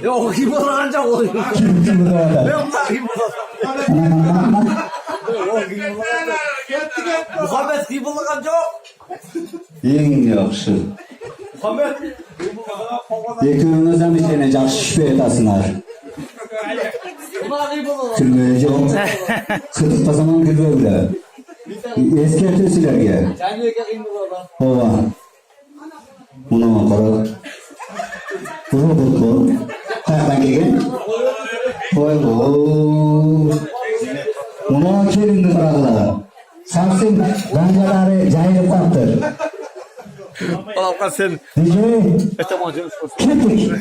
Yok kim olacak oluyor. Kim Ben onlar kim olacak. Muhammed kim olacak yok. Eng yaxshi. Muhammed. Ekönüňizden bir sene yaxshi şüphe etasınlar. Ular kim olacak. Külmeye yok. Sıdıkta zaman külme bile. Eskertiyor sizlerge. Sen de kim olacak. Ova. Buna bakara. Robot bu. Kayaktan gelgen. Oy bu. Buna kelindi bırakılar. Samsun bancaları cayılıp kaptır. Ulan sen. Diyeceğim. Tamam canım. Kettik.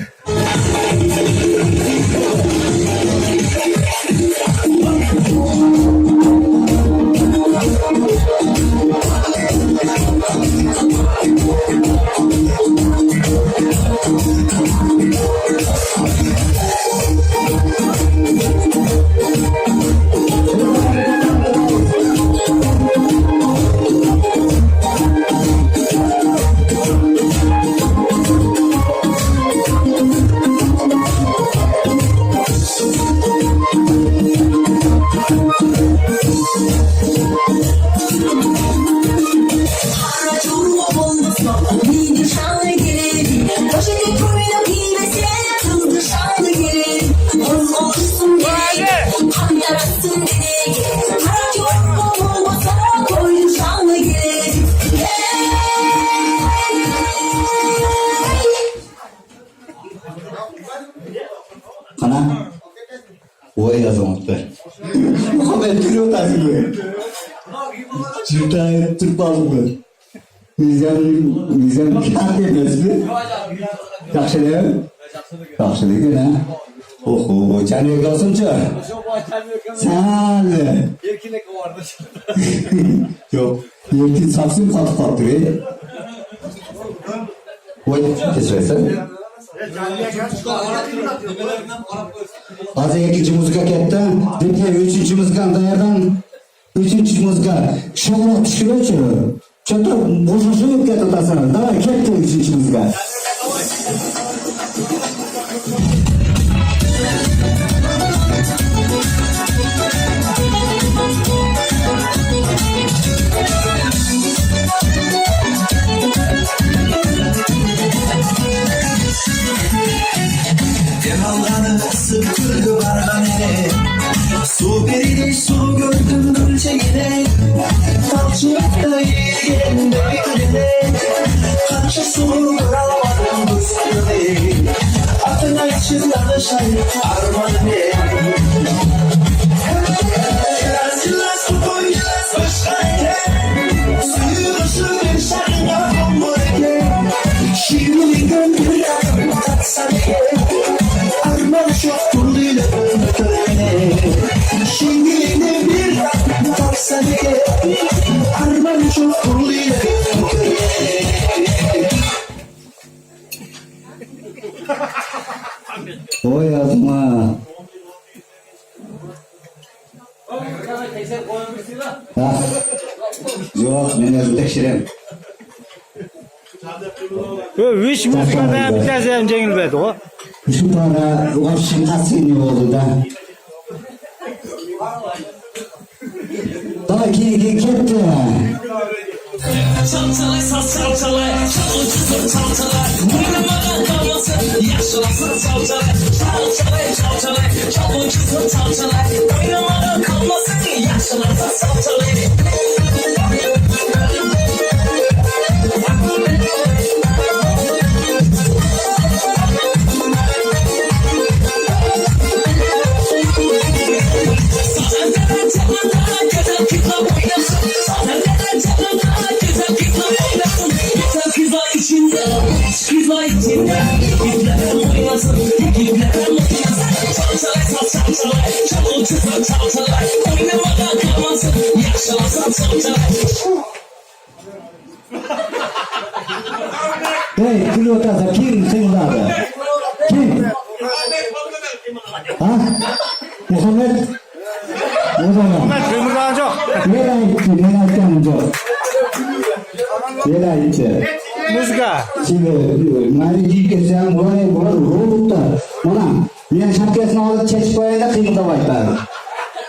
Kana oy yazamaktır. Muhammed gülüyor tarzı böyle. Çırtayı tutmaz mı? Bizden kâr etmez mi? Yaxşı değil mi? Yaxşı değil mi? Oho, canıya kalsınca. Sen de. Erkine vardı. Yok, yerkin sapsın kalk kalktırıyor. Oy, kesresi. Azı ikinci müzika ketdi. Dipke üçüncü müzikanın dayardan. Üçüncü müzika. Şoğla pişkire çürü. Çöpte boşuşu yok ketdi tasana. Davay ketdi üçüncü müzika. Devalları sıkırdı barhanede. Su birine su gördüm gülçeğine. Talçıkta yiyen böylede. Kaçı su alamadım üstüne. Atına içinden şahin armanı ne. Yazılar su koyular başkayken. Suyu dışı bir şahin yapamırken. Şiirin gönlüne tatsanıken. Arman çok kurluyla ömrüne. Şiirin bir tatsanıken. Arman çok kurluyla ömrüne. Oy yazma. Ha. Yok, ben yazı tekşirem. Üç müzikada bir tane hem jengilbedi o. Şu para ulaşın kasini oldu da. Daha ki gitti. Çalçalay saz çalçalay, çalıcı çalçalay. Vurmadan kalmaz kalmasın. Yaşlansa çalçalay, çalçalay, çalçalay. Çalıncısın çalçalay, oynamadan kalmasın. Yaşlansa çalçalay. Hey, pilota kim sınırladı? Kim? Ha? Muhammed? O zaman. Ben kıymırdan çok. Nereye gitti? Nereye gitti? Nereye gitti? Muzika. Şimdi Marici kesem buraya robotlar. Mana men şapkasını alıp çekip koyanda kıyımda başlar.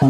Ha.